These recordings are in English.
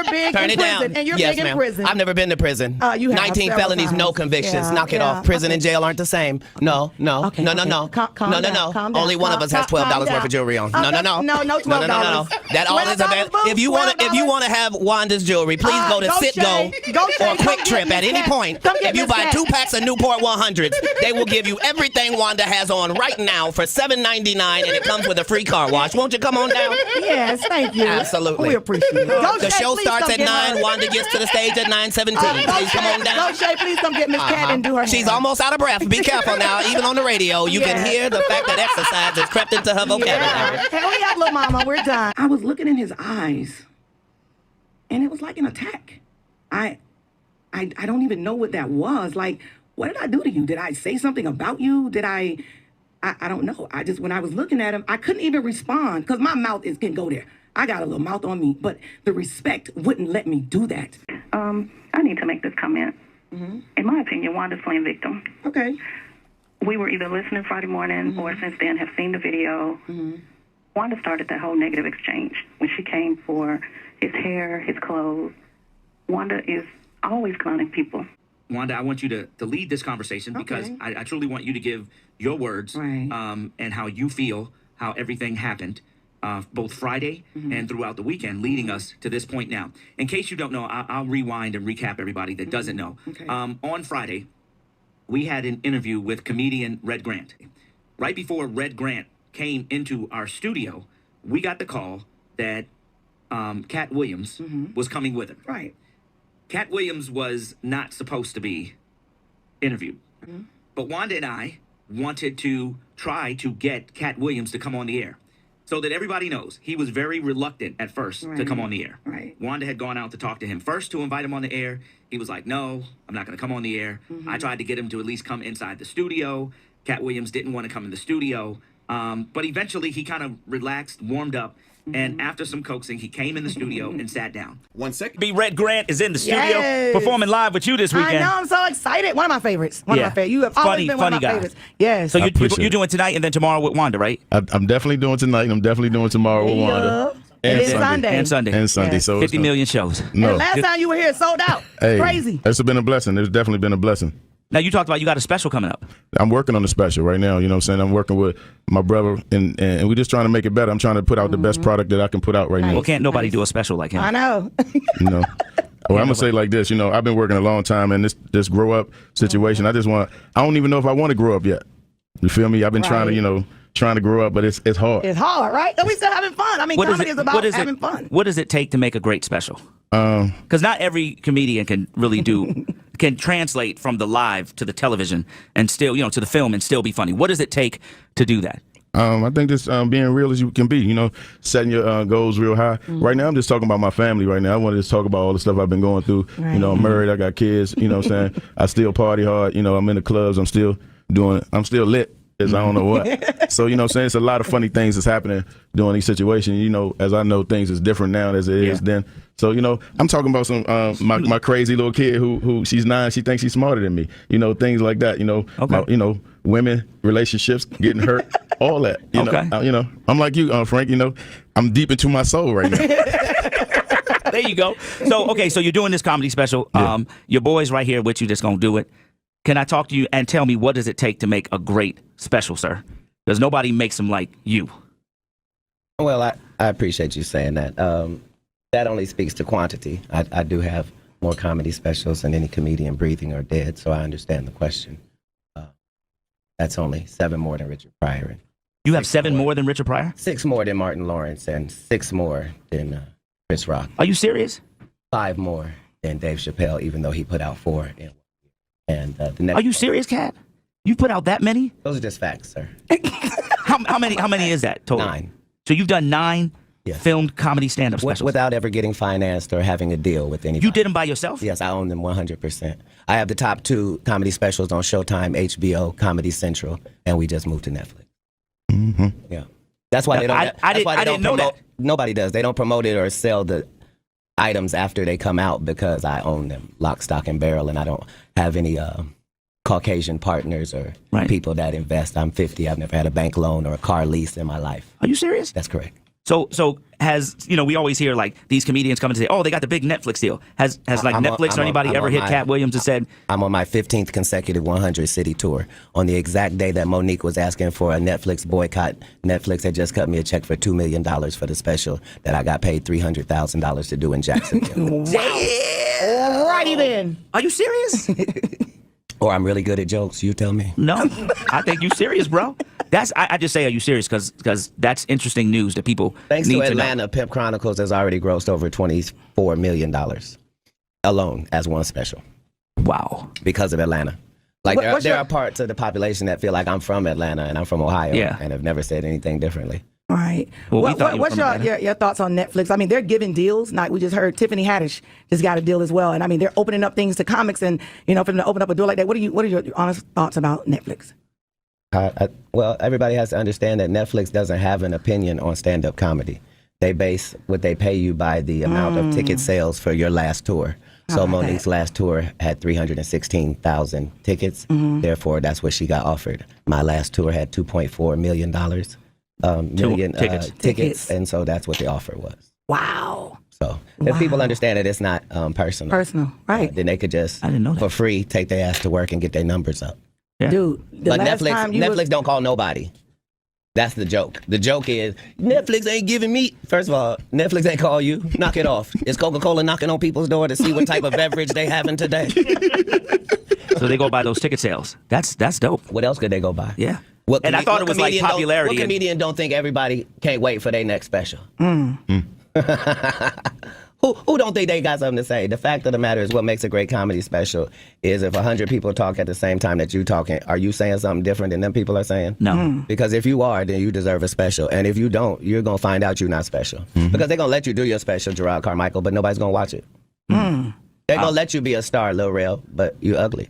you're big Turn in it prison. down. And you're Yes, big in ma'am. prison. I've never been to prison. You have 19 several felonies, no times. convictions. Yeah, Knock it yeah. off. Prison and jail aren't the same. No. Okay, No. calm No. down, calm down. Only one of us has $12 worth of jewelry on. No. No, $12. No. That all is available. $12, If you want to have Wanda's jewelry, please go to Citgo Shay. or Quick Come Trip get at Miss any Cat. point. Come get If you Miss buy Cat. 2 packs of Newport 100s, they will give you everything Wanda has on right now for $7.99, and it comes with a free car wash. Won't you come on down? Yes, thank you. Absolutely. We appreciate it. The show starts at 9. Wanda gets to the stage at 9:17. Please come on down. Go, Shay, please come get Miss Cat and do her She's hair. almost out of breath. Be careful now. Even on the radio, you can hear the fact that exercise has crept into her vocabulary. Hurry up, little mama. We're done. I was looking in his eyes, and it was like an attack. I don't even know what that was. Like, what did I do to you? Did I say something about you? Did I don't know. When I was looking at him, I couldn't even respond because my mouth can go there. I got a little mouth on me, but the respect wouldn't let me do that. I need to make this comment. In my opinion, Wanda's playing victim. Okay. We were either listening Friday morning or since then have seen the video. Wanda started that whole negative exchange when she came for his hair, his clothes. Wanda is always clowning people. Wanda, I want you to lead this conversation because I truly want you to give your words and how you feel, how everything happened, both Friday and throughout the weekend, leading us to this point now. In case you don't know, I'll rewind and recap everybody that doesn't know. On Friday, we had an interview with comedian Red Grant. Right before Red Grant came into our studio, we got the call that Katt Williams was coming with him. Right. Katt Williams was not supposed to be interviewed. But Wanda and I wanted to try to get Katt Williams to come on the air. So that everybody knows, he was very reluctant at first to come on the air. Wanda had gone out to talk to him first to invite him on the air. He was like, no, I'm not going to come on the air. I tried to get him to at least come inside the studio. Katt Williams didn't want to come in the studio. But eventually he kind of relaxed, warmed up. And after some coaxing, he came in the studio and sat down. 1 second. B. Red Grant is in the studio performing live with you this weekend. I know, I'm so excited. One of my favorites. One of my favorites. You have always been one of my favorites. Yes. So you're doing tonight and then tomorrow with Wanda, right? I'm definitely doing tonight, and I'm definitely doing tomorrow with Wanda. And Sunday. And Sunday. And Sunday. So 50 million shows. No. And last time you were here, sold out. Hey, crazy. It's been a blessing. It's definitely been a blessing. Now, you talked about you got a special coming up. I'm working on the special right now. You know what I'm saying? I'm working with my brother, and we're just trying to make it better. I'm trying to put out the best product that I can put out right now. Well, can't nobody do a special like him? I know. You know. Well, I'm going to say like this. You know, I've been working a long time, and this grow up situation, I don't even know if I want to grow up yet. You feel me? I've been trying to grow up, but it's hard. It's hard, right? But we still having fun. I mean, comedy is about having fun. What does it take to make a great special? Because not every comedian can really can translate from the live to the television and still, to the film and still be funny. What does it take to do that? I think just being real as you can be, setting your goals real high. Right now, I'm just talking about my family right now. I want to just talk about all the stuff I've been going through. I'm married, I got kids, what I'm saying? I still party hard, I'm in the clubs, I'm still lit. I don't know what. So, what I'm saying? It's a lot of funny things that's happening during these situations. As I know things is different now as it is then. So, I'm talking about some my crazy little kid who she's 9, she thinks she's smarter than me. Things like that, women, relationships, getting hurt, all that. I'm like you, Frank, I'm deep into my soul right now. There you go. So you're doing this comedy special. Yeah. Your boy's right here with you that's going to do it. Can I talk to you and tell me what does it take to make a great special, sir? Because nobody makes them like you. Well, I appreciate you saying that. That only speaks to quantity. I do have more comedy specials than any comedian breathing or dead, so I understand the question. That's only 7 more than Richard Pryor. You have 7 more than Richard Pryor? 6 more than Martin Lawrence and 6 more than Chris Rock. Are you serious? 5 more than Dave Chappelle, even though he put out 4 in. And the next. Are you serious, Kat? You put out that many? Those are just facts, sir. How many is that total? 9. So you've done 9 filmed comedy stand-up specials? Without ever getting financed or having a deal with anybody. You did them by yourself? Yes, I own them 100%. I have the top 2 comedy specials on Showtime, HBO, Comedy Central, and we just moved to Netflix. Mm-hmm. Yeah. That's why they don't. I didn't know that. Nobody does. They don't promote it or sell the items after they come out because I own them, lock, stock, and barrel, and I don't have any Caucasian partners or people that invest. I'm 50. I've never had a bank loan or a car lease in my life. Are you serious? That's correct. So has, we always hear like these comedians come and say, oh, they got the big Netflix deal. Has like Netflix or anybody ever hit Katt Williams and said, I'm on my 15th consecutive 100 city tour. On the exact day that Monique was asking for a Netflix boycott, Netflix had just cut me a check for $2 million for the special that I got paid $300,000 to do in Jacksonville. Alrighty then. are you serious? Or I'm really good at jokes, you tell me. No, I think you serious, bro. I just say, are you serious? Because that's interesting news that people Thanks need to to know. Atlanta, Pimp Chronicles has already grossed over $24 million alone as one special. Wow. Because of Atlanta. Like there are parts of the population that feel like I'm from Atlanta and I'm from Ohio and have never said anything differently. Right. Well, what's your thoughts on Netflix? I mean, they're giving deals. Like we just heard, Tiffany Haddish just got a deal as well, and I mean, they're opening up things to comics, and for them to open up a door like that. What are your honest thoughts about Netflix? Well, everybody has to understand that Netflix doesn't have an opinion on stand-up comedy. They base what they pay you by the amount of ticket sales for your last tour. So Monique's last tour had 316,000 tickets. Therefore, that's what she got offered. My last tour had $2.4 million. Million tickets, and so that's what the offer was. Wow. So if people understand that it's not personal, right? Then they could just, I didn't know that. for free, take their ass to work and get their numbers up. Yeah. Dude, But Netflix don't call nobody. That's the joke. The joke is Netflix ain't giving me. First of all, Netflix ain't call you. Knock it off. Is Coca-Cola knocking on people's door to see what type of beverage they having today? So they go by those ticket sales. That's dope. What else could they go by? Yeah. And I thought it was like popularity. What comedian don't think everybody can't wait for their next special? Who don't think they got something to say? The fact of the matter is, what makes a great comedy special is if 100 people talk at the same time that you talking, are you saying something different than them people are saying? No. Because if you are, then you deserve a special. And if you don't, you're going to find out you're not special. Because they're going to let you do your special, Gerard Carmichael, but nobody's going to watch it. They're going to let you be a star, Lil Rel, but you ugly.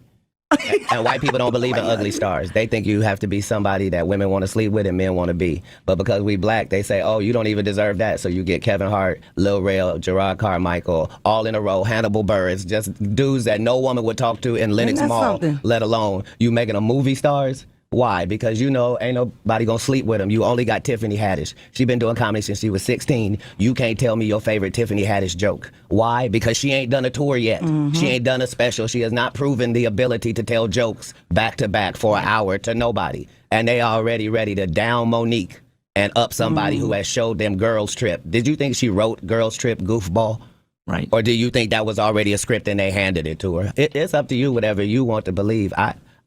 And white people don't believe in ugly stars. They think you have to be somebody that women want to sleep with and men want to be. But because we black, they say, oh, you don't even deserve that. So you get Kevin Hart, Lil Rel, Gerard Carmichael, all in a row, Hannibal Buress, just dudes that no woman would talk to in Lenox Mall, let alone you making them movie stars. Why? Because ain't nobody gonna sleep with them. You only got Tiffany Haddish. She been doing comedy since she was 16. You can't tell me your favorite Tiffany Haddish joke. Why? Because she ain't done a tour yet. She ain't done a special. She has not proven the ability to tell jokes back to back for an hour to nobody. And they already ready to down Monique and up somebody who has showed them Girls Trip. Did you think she wrote Girls Trip goofball? Right. Or do you think that was already a script and they handed it to her? It's up to you, whatever you want to believe.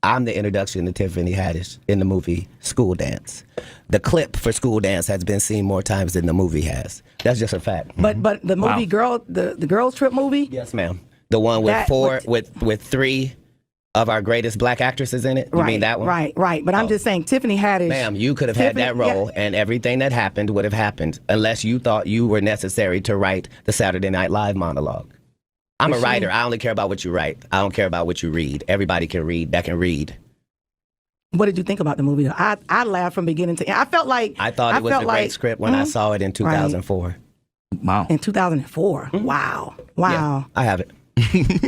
I'm the introduction to Tiffany Haddish in the movie School Dance. The clip for School Dance has been seen more times than the movie has. That's just a fact. But the movie the Girls Trip movie? Yes, ma'am. The one with with three of our greatest black actresses in it. You mean that one? Right. But I'm just saying, Tiffany Haddish. Ma'am, you could have had that role, and everything that happened would have happened unless you thought you were necessary to write the Saturday Night Live monologue. I'm a writer. I only care about what you write. I don't care about what you read. Everybody can read that can read. What did you think about the movie? I laughed from beginning to end. I thought it was a great script when I saw it in 2004. Right. Wow. In 2004. Wow. Yeah, I have it.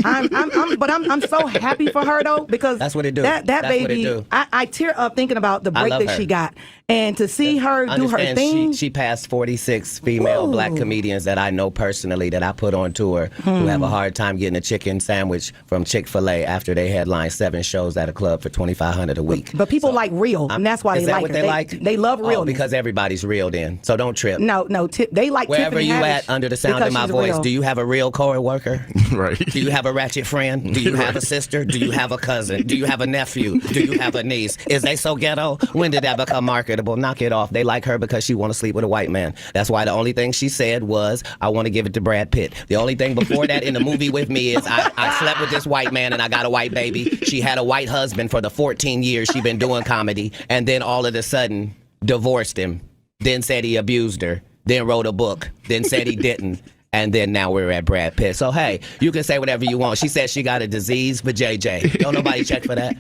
I'm so happy for her though, because that's what it do. That that's baby, what it do. I tear up thinking about the break that she got, and to see her do her thing. She passed 46 female black comedians that I know personally that I put on tour who have a hard time getting a chicken sandwich from Chick-fil-A after they headline 7 shows at a club for $2,500 a week. But people like real, and that's why they like her. They like? They love real because everybody's real. Then so don't trip. No, they like wherever Tiffany you Haddish at under the sound of my voice. Real. Do you have a real co-worker? Right. Do you have a ratchet friend? Do you have a sister? Do you have a cousin? Do you have a nephew? Do you have a niece? Is they so ghetto? When did that become marketable? Knock it off. They like her because she want to sleep with a white man. That's why the only thing she said was, I want to give it to Brad Pitt. The only thing before that in the movie with me is I slept with this white man and I got a white baby. She had a white husband for the 14 years she been doing comedy, and then all of a sudden divorced him, then said he abused her, then wrote a book, then said he didn't. And then now we're at Brad Pitt. So, hey, you can say whatever you want. She said she got a disease for JJ. Don't nobody check for that.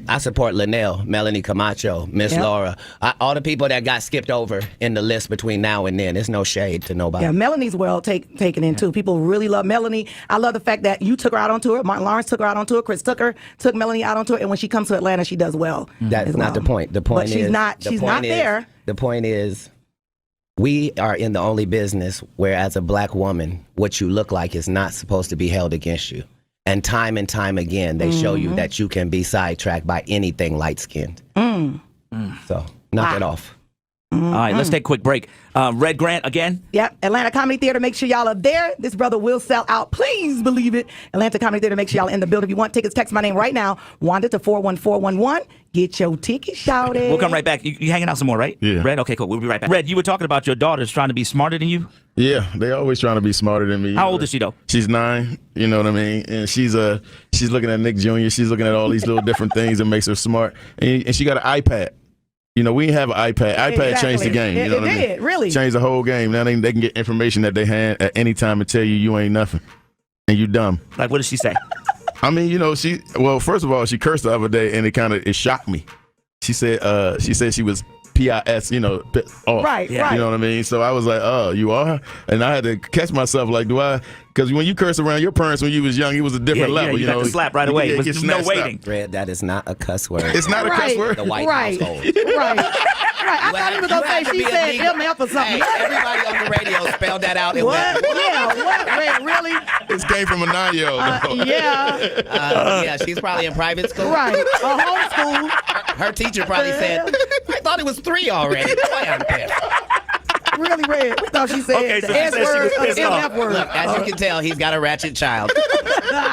I support Linnell, Melanie Camacho, Miss Laura. All the people that got skipped over in the list between now and then. There's no shade to nobody. Yeah, Melanie's well taken in, too. People really love Melanie. I love the fact that you took her out on tour. Martin Lawrence took her out on tour. Chris Tucker took Melanie out on tour. And when she comes to Atlanta, she does well. That's not the point. The point she's not there. The point is, we are in the only business where, as a black woman, what you look like is not supposed to be held against you. And time again, they show you that you can be sidetracked by anything light-skinned. So knock it off. All right, let's take a quick break. Red Grant again. Yep, Atlanta Comedy Theater. Make sure y'all are there. This brother will sell out. Please believe it. Atlanta Comedy Theater. Make sure y'all are in the building. If you want tickets, text my name right now. Wanda to 41411. Get your ticket shouted. We'll come right back. You hanging out some more, right? Yeah. Red? Okay, cool. We'll be right back. Red, you were talking about your daughters trying to be smarter than you? Yeah, they always trying to be smarter than me. How old is she, though? She's 9, you know what I mean? And she's looking at Nick Jr., she's looking at all these little different things that makes her smart. And she got an iPad. You know, we didn't have an iPad. iPad changed the game. You know what I mean? It did, really. Changed the whole game. Now they can get information that they had at any time and tell you ain't nothing. And you dumb. Like, what did she say? I mean, you know, first of all, she cursed the other day and it shocked me. She said she was PIS, you know, off. Right. You know what I mean? So I was like, oh, you are? And I had to catch myself like, do I? Because when you curse around your parents when you was young, it was a different level. You got know, to slap right away. You There's no waiting. Red, that is not a cuss word. It's not a cuss word? The white household. Right. I thought he was going to say she said MF or something. Hey, everybody on the radio spelled that out. What? Yeah, what? Red, really? This came from a 9-year-old. Yeah, she's probably in private school. Right. Homeschool. Her teacher probably said, I thought it was 3 already. Boy, I'm pissed. Really, Red. We thought she said Okay, so the she S said she word was or the pissed off. MF word. Look, as you can tell, he's got a ratchet child.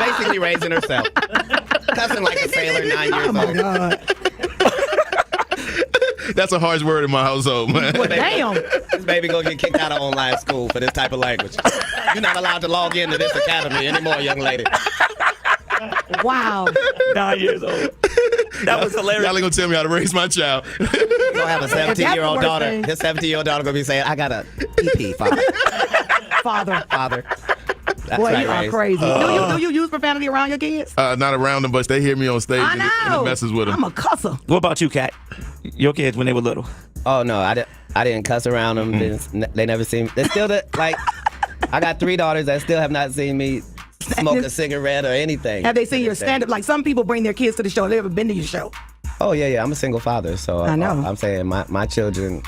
Basically raising herself. Cussing like a sailor, 9 years Oh, my old. God. That's a harsh word in my household, man. Well, damn. This baby gonna get kicked out of online school for this type of language. You're not allowed to log into this academy anymore, young lady. Wow. 9 years old. That was hilarious. Y'all ain't gonna tell me how to raise my child. He's gonna have a 17-year-old daughter. thing. His 17-year-old daughter gonna be saying, I got a PP, father. Father. That's Boy, right, you are Raze. crazy. Do you use profanity around your kids? Not around them, but they hear me on stage I and know. it messes with them. I'm a cusser. What about you, Kat? Your kids when they were little? Oh no, I didn't cuss around them. They never seen. They still like. I got 3 daughters that still have not seen me smoke a cigarette or anything. Have they seen your stand-up? Like, some people bring their kids to the show. Have they ever been to your show? Oh yeah. I'm a single father, so I know. I'm saying my children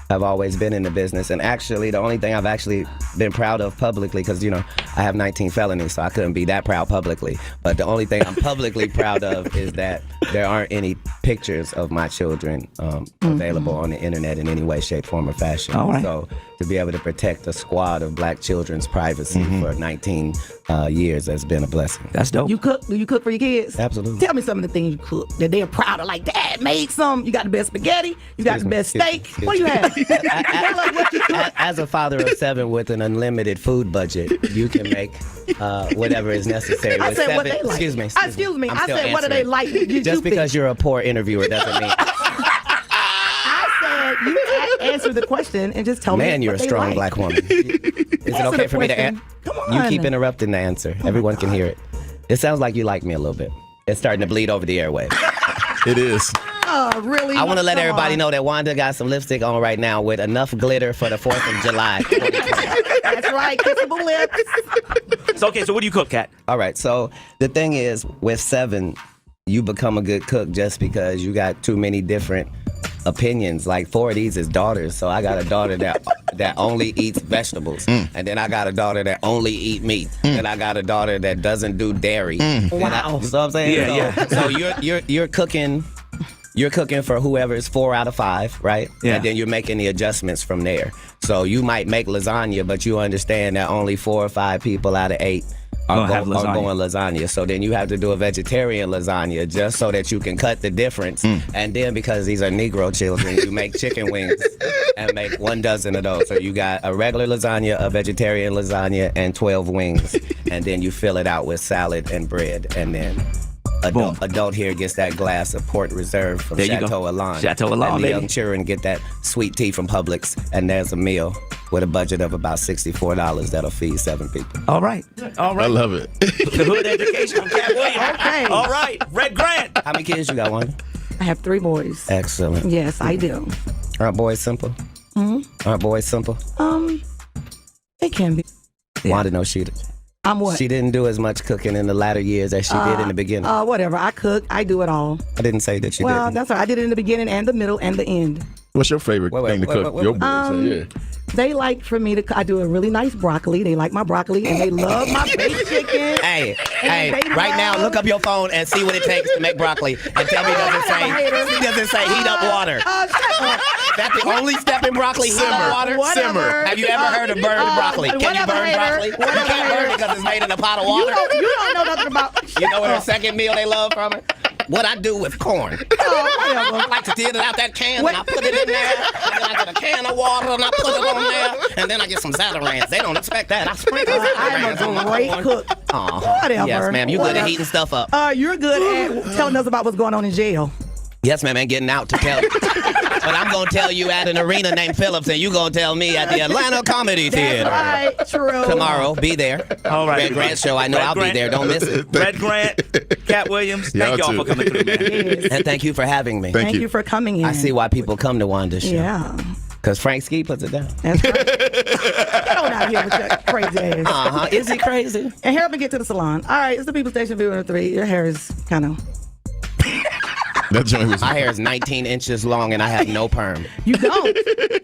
have always been in the business, and actually the only thing I've actually been proud of publicly, because I have 19 felonies, so I couldn't be that proud publicly, but the only thing I'm publicly proud of is that there aren't any pictures of my children available on the internet in any way, shape, form, or fashion. All right. So to be able to protect a squad of black children's privacy for 19 years has been a blessing. That's dope. You cook? Do you cook for your kids? Absolutely. Tell me some of the things you cook that they're proud of. Like, Dad made some. You got the best spaghetti. You got the best steak. What do you have? Tell us what you cook. As a father of 7 with an unlimited food budget, you can make whatever is necessary. I With said 7, what they like. Excuse me. I'm I still said, what do they answering. like? Just because you're a poor interviewer doesn't mean. I said, you answer the question and just tell me Man, you're what a they strong like. black woman. Is it Answer okay the for me to question. answer? Come You on. keep interrupting the answer. Everyone can hear it. It sounds like you like me a little bit. It's starting to bleed over the airwaves. It is. Oh, really? I want to let Come everybody on. know that Wanda got some lipstick on right now with enough glitter for the 4th of July. That's right. Kissable lips. So, okay, so what do you cook, Kat? All right, so the thing is, with 7, you become a good cook just because you got too many different opinions. Like 4 of these is daughters, so I got a daughter that only eats vegetables, and then I got a daughter that only eat meat, and I got a daughter that doesn't do dairy. Wow. You know what I'm saying? Yeah, So you're cooking. You're cooking for whoever's 4 out of 5, right? Yeah. And then you're making the adjustments from there. So you might make lasagna, but you understand that only 4 or 5 people out of 8 are have going lasagna. lasagna. So then you have to do a vegetarian lasagna just so that you can cut the difference. And then because these are Negro children, you make chicken wings and make 1 dozen of those. So you got a regular lasagna, a vegetarian lasagna, and 12 wings. And then you fill it out with salad and bread. And then adult here gets that glass of Port Reserve from There you go. Chateau Alon. Chateau Alon, and the baby. young children get that sweet tea from Publix. And there's a meal with a budget of about $64 that'll feed 7 people. All right. I love it. The hood education of Kat Williams. Okay. All right. Red Grant. How many kids you got, Wanda? I have 3 boys. Excellent. Yes, I do. Aren't boys simple? Aren't boys simple? They can be. Wanda knows she I'm what? She didn't do as much cooking in the latter years as she did in the beginning. Whatever. I cook. I do it all. I didn't say that you Well, didn't. that's right. I did it in the beginning and the middle and the end. What's your favorite thing to cook? Your boys, yeah. They like for me to. I do a really nice broccoli. They like my broccoli, and they love my baked chicken. Hey, right now, look up your phone and see what it takes to make broccoli, and tell me does it say heat up water? That's the only step in broccoli. Heat up water. Simmer. Have you ever heard of burned broccoli? Can you burn broccoli? You can't burn it because it's made in a pot of water. You don't know nothing about. You know what her second meal they love from her? What I do with corn. I like to get it out that can, and I put it in there, and then I get a can of water, and I put it on there, and then I get some Zatarain's. They don't expect that. I sprinkle Zatarain's on my great corn. cook. Whatever. Yes, ma'am. You good at heating stuff up. You're good at telling us about what's going on in jail. Yes, ma'am, and getting out to tell you. But I'm going to tell you at an arena named Phillips, and you're going to tell me at the Atlanta Comedy Theater. That's right, true. Tomorrow, be there. All right. Red Grant show, I know I'll be there. Don't miss it. Red Grant, Katt Williams, thank y'all for coming through, man. Yes. And thank you for having me. Thank you for coming in. I see why people come to Wanda's show. Yeah. Because Frank Ski puts it down. That's right. Get on out here with your crazy ass. Is he crazy? And help me get to the salon. All right, it's the People Station Viewer 3. Your hair is kind of... That joint was. My hair is 19 inches long and I have no perm. You don't?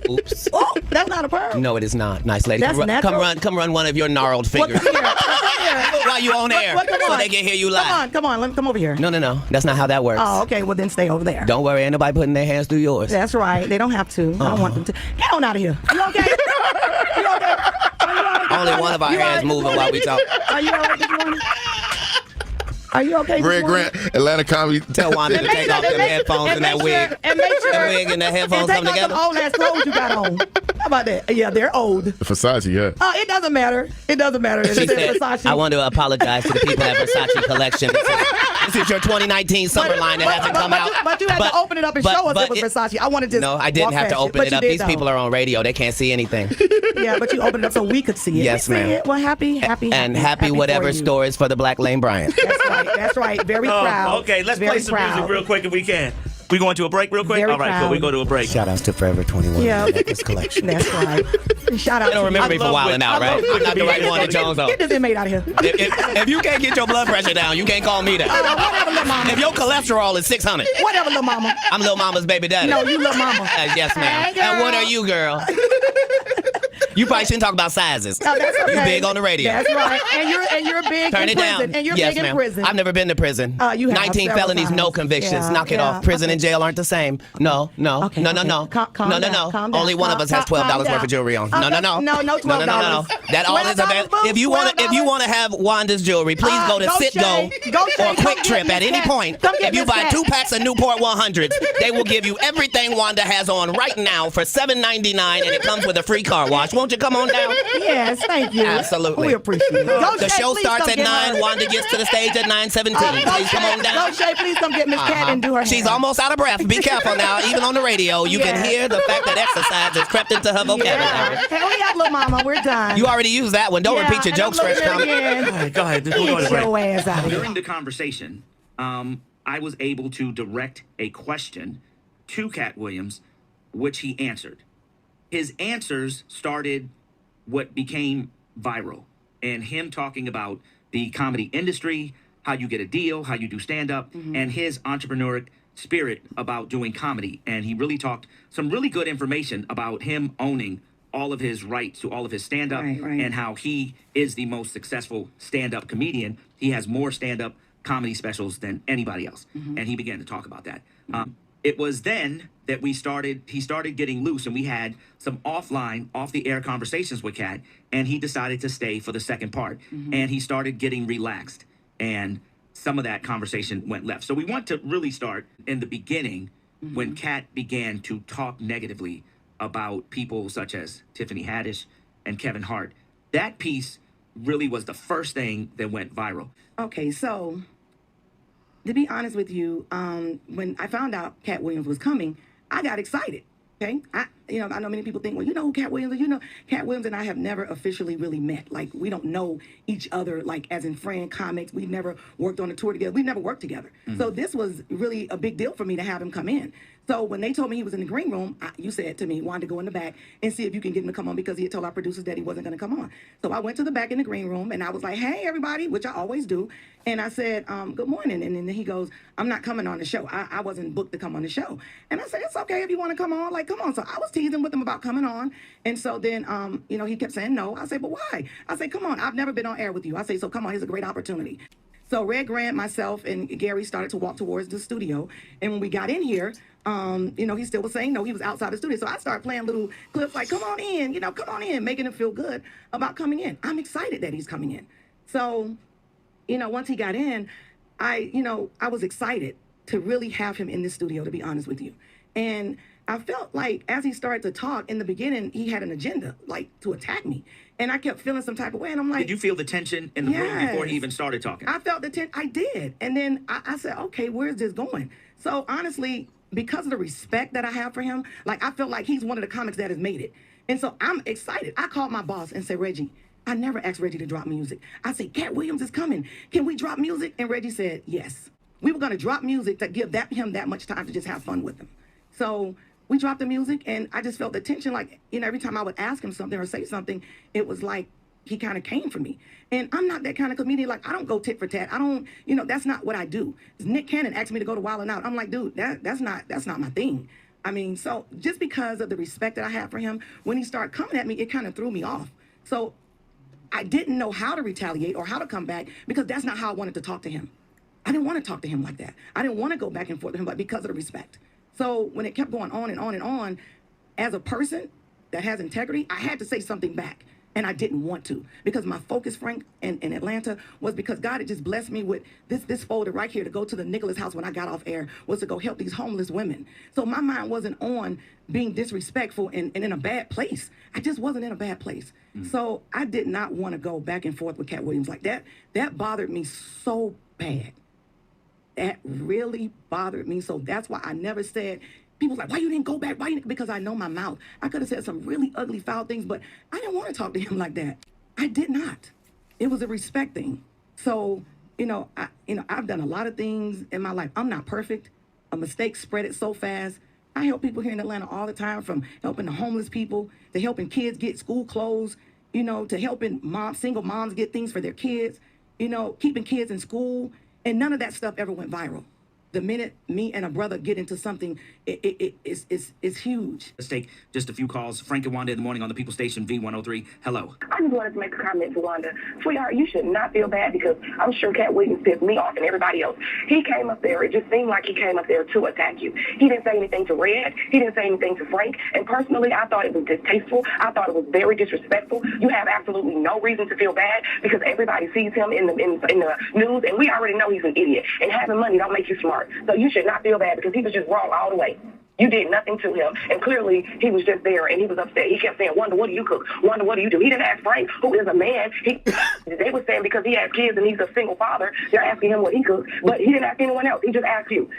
Oops. Oh, that's not a perm. No, it is not. Nice lady. That's natural. Come run one of your gnarled fingers. While you on air, so they can hear you live. Come on, let me come over here. No. That's not how that works. Oh, okay. Well, then stay over there. Don't worry, ain't nobody putting their hands through yours. That's right. They don't have to. I don't want them to. Get on out of here. You okay? You okay? Only one of our hands moving while we talk. Are you all right this morning? Are you okay? Red Grant, Atlanta Comedy. Tell Wanda to take off them headphones and that wig. And make sure that wig and the headphones come together. Take off them old ass clothes you got on. How about that? Yeah, they're old. Versace, yeah. It doesn't matter. It doesn't matter. She said, Versace. I want to apologize to the people at Versace Collection. This is your 2019 summer line that hasn't come out. But you had to open it up and show us it was Versace. I wanted to. No, I didn't have to open it up. These people are on radio. They can't see anything. Yeah, but you opened it up so we could see it. Yes, ma'am. Well, happy whatever store is for the Black Lane Bryant. That's right. Very proud. Okay, let's play some music real quick if we can. We going to a break real quick? Very all right, proud. cool. We go to a break. Shout outs to Forever 21 Necklace Collection. That's right. Shout out. You don't remember me for wilding out, right? I'm not the right one to Jones on. Get this inmate out of here. If you can't get your blood pressure down, you can't call me that. Whatever, little mama. If your cholesterol is 600. Whatever, little mama. I'm Lil Mama's baby daddy. No, you little mama. Yes, ma'am. Hey, and what are you, girl? You probably shouldn't talk about sizes. No, that's okay. You big on the radio. That's right. And you're big Turn in it prison. down. And you're yes, big in ma'am. prison. I've never been to prison. You have 19 several felonies, times. no convictions. Yeah, Knock it off. Prison and jail aren't the same. No. Okay, No. calm No. down, calm Only down. one of us has $12 Calm worth down. of jewelry on. No. No, $12. That all is available. $12, If you want to have Wanda's jewelry, please go to go Sitgo Shay. Go Shay. or Quick Come Trip get at Miss any Cat. point. Come get If you Miss buy Cat. 2 packs of Newport 100s, they will give you everything Wanda has on right now for $7.99, and it comes with a free car wash. Won't you come on down? Yes, thank you. Absolutely. We appreciate it. Go, The Shay, show please starts come at get 9. her. Wanda gets to the stage at 9:17. Go, Please come Shay. on down. Go, Shay, please come get Miss Cat and do her She's hair. almost out of breath. Be careful now. Even on the radio, you can hear the fact that exercise has crept into her vocabulary. Hurry up, little mama. We're done. You already used that one. Don't repeat your and jokes, I'm Fresh looking Comic. again. All right, go ahead. We're going to Get break. your ass out of here. During the conversation, I was able to direct a question to Katt Williams, which he answered. His answers started what became viral, and him talking about the comedy industry, how you get a deal, how you do stand-up, and his entrepreneurial spirit about doing comedy. And he really talked some really good information about him owning all of his rights to all of his stand-up, Right. and how he is the most successful stand-up comedian. He has more stand-up comedy specials than anybody else. And he began to talk about that. It was then that he started getting loose, and we had some off-the-air conversations with Katt, and he decided to stay for the second part. And he started getting relaxed, and some of that conversation went left. So we want to really start in the beginning when Katt began to talk negatively about people such as Tiffany Haddish and Kevin Hart. That piece really was the first thing that went viral. Okay, so to be honest with you, when I found out Katt Williams was coming, I got excited. Okay, I know many people think, well, you know who Katt Williams is. Katt Williams and I have never officially really met. Like, we don't know each other, like, as in friend comics. We've never worked on a tour together. We've never worked together. So this was really a big deal for me to have him come in. So when they told me he was in the green room, you said to me, wanted to go in the back and see if you can get him to come on because he had told our producers that he wasn't going to come on. So I went to the back in the green room and I was like, hey, everybody, which I always do. And I said, good morning. And then he goes, I'm not coming on the show. I wasn't booked to come on the show. And I said, it's okay if you want to come on, like, come on. So I was teasing with him about coming on. And so then, you know, he kept saying no. I said, but why? I said, come on, I've never been on air with you. I say, so come on, here's a great opportunity. So Red Grant, myself, and Gary started to walk towards the studio. And when we got in here, you know, he still was saying no, he was outside the studio. So I started playing little clips like, come on in, you know, come on in, making him feel good about coming in. I'm excited that he's coming in. So, you know, once he got in, I was excited to really have him in the studio, to be honest with you. And I felt like as he started to talk in the beginning, he had an agenda, like to attack me. And I kept feeling some type of way. And I'm like, did you feel the tension in the room before he even started talking? I felt the tension. I did. And then I said, okay, where's this going? So honestly, because of the respect that I have for him, like I felt like he's one of the comics that has made it. And so I'm excited. I called my boss and said, Reggie, I never asked Reggie to drop music. I said, Katt Williams is coming. Can we drop music? And Reggie said, yes. We were going to drop music to give him that much time to just have fun with him. So we dropped the music, and I just felt the tension. Like, you know, every time I would ask him something or say something, it was like he kind of came for me. And I'm not that kind of comedian. Like, I don't go tit for tat. I don't, you know, that's not what I do. Nick Cannon asked me to go to Wild 'N Out. I'm like, dude, that's not my thing. I mean, so just because of the respect that I have for him, when he started coming at me, it kind of threw me off. So I didn't know how to retaliate or how to come back because that's not how I wanted to talk to him. I didn't want to talk to him like that. I didn't want to go back and forth with him, but because of the respect. So when it kept going on and on and on, as a person that has integrity, I had to say something back. And I didn't want to because my focus, Frank, in Atlanta was because God had just blessed me with this folder right here to go to the Nicholas house when I got off air was to go help these homeless women. So my mind wasn't on being disrespectful and in a bad place. I just wasn't in a bad place. So I did not want to go back and forth with Katt Williams like that. That bothered me so bad. That really bothered me. So that's why I never said, people like, why you didn't go back? Because I know my mouth. I could have said some really ugly, foul things, but I didn't want to talk to him like that. I did not. It was a respect thing. So, I've done a lot of things in my life. I'm not perfect. A mistake spread it so fast. I help people here in Atlanta all the time, from helping the homeless people to helping kids get school clothes, to helping single moms get things for their kids, keeping kids in school. And none of that stuff ever went viral. The minute me and a brother get into something, it's huge. Let's take just a few calls. Frank and Wanda in the morning on the People Station V103. Hello. I just wanted to make a comment to Wanda. Sweetheart, you should not feel bad because I'm sure Katt Williams pissed me off and everybody else. He came up there. It just seemed like he came up there to attack you. He didn't say anything to Red. He didn't say anything to Frank. And personally, I thought it was distasteful. I thought it was very disrespectful. You have absolutely no reason to feel bad because everybody sees him in the news, and we already know he's an idiot. And having money don't make you smart. So you should not feel bad because he was just wrong all the way. You did nothing to him. And clearly, he was just there, and he was upset. He kept saying, Wanda, what do you cook? Wanda, what do you do? He didn't ask Frank, who is a man. They were saying because he has kids and he's a single father, they're asking him what he cooks. But he didn't ask anyone else. He just asked you.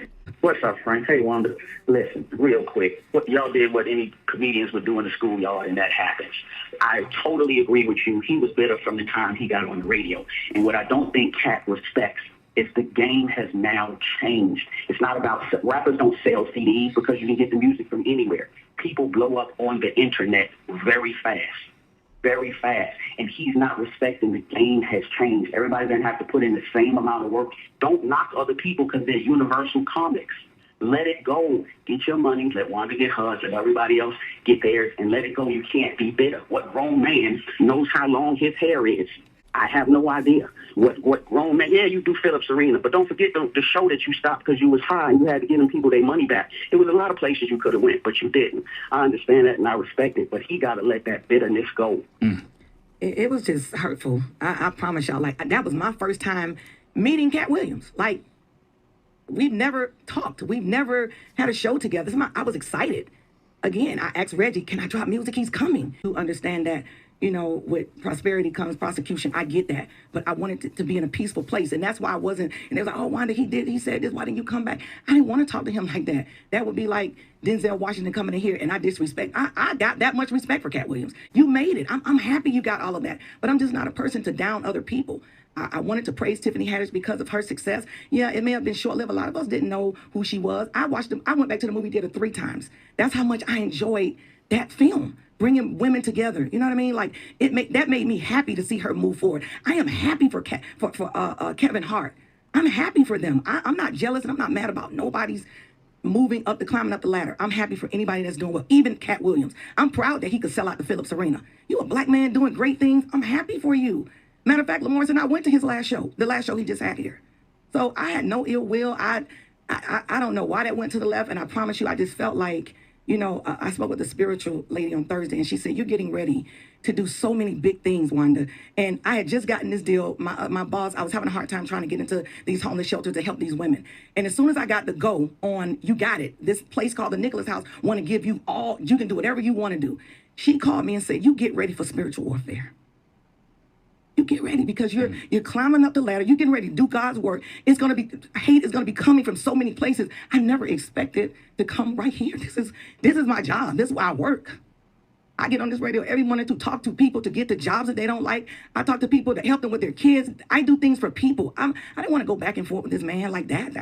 What's up, Frank? Hey, Wanda. Listen, real quick. What y'all did, what any comedians would do in the schoolyard, and that happens. I totally agree with you. He was bitter from the time he got on the radio. And what I don't think Katt respects is the game has now changed. It's not about rappers don't sell CDs because you can get the music from anywhere. People blow up on the internet very fast. Very fast. And he's not respecting the game has changed. Everybody's going to have to put in the same amount of work. Don't knock other people because they're universal comics. Let it go. Get your money. Let Wanda get hers. Let everybody else get theirs. And let it go. You can't be bitter. What grown man knows how long his hair is? I have no idea. What grown man, yeah, you do Phillips Arena, but don't forget the show that you stopped because you was high and you had to give them people their money back. It was a lot of places you could have went, but you didn't. I understand that and I respect it, but he got to let that bitterness go. It was just hurtful. I promise y'all, like, that was my first time meeting Katt Williams. Like, we've never talked. We've never had a show together. I was excited. Again, I asked Reggie, can I drop music? He's coming. To understand that you know, with prosperity comes prosecution. I get that. But I wanted it to be in a peaceful place. And that's why I wasn't, and they was like, oh, Wanda, he said this, why didn't you come back? I didn't want to talk to him like that. That would be like Denzel Washington coming in here and I disrespect. I got that much respect for Katt Williams. You made it. I'm happy you got all of that. But I'm just not a person to down other people. I wanted to praise Tiffany Haddish because of her success. Yeah, it may have been short-lived. A lot of us didn't know who she was. I went back to the movie theater 3 times. That's how much I enjoyed that film, bringing women together. You know what I mean? Like that made me happy to see her move forward. I am happy for Kevin Hart. I'm happy for them. I'm not jealous and I'm not mad about nobody's climbing up the ladder. I'm happy for anybody that's doing well, even Katt Williams. I'm proud that he could sell out the Phillips Arena. You a black man doing great things. I'm happy for you. Matter of fact, Lamorris and I went to his last show, the last show he just had here. So I had no ill will. I don't know why that went to the left, and I promise you, I just felt like, you know, I spoke with the spiritual lady on Thursday, and she said, you're getting ready to do so many big things, Wanda. And I had just gotten this deal. My boss, I was having a hard time trying to get into these homeless shelters to help these women. And as soon as I got the go on, you got it, this place called the Nicholas House want to give you all, you can do whatever you want to do. She called me and said, you get ready for spiritual warfare. You get ready because you're climbing up the ladder. You're getting ready to do God's work. Hate is going to be coming from so many places. I never expected to come right here. This is my job. This is why I work. I get on this radio every morning to talk to people to get the jobs that they don't like. I talk to people to help them with their kids. I do things for people. I didn't want to go back and forth with this man like that.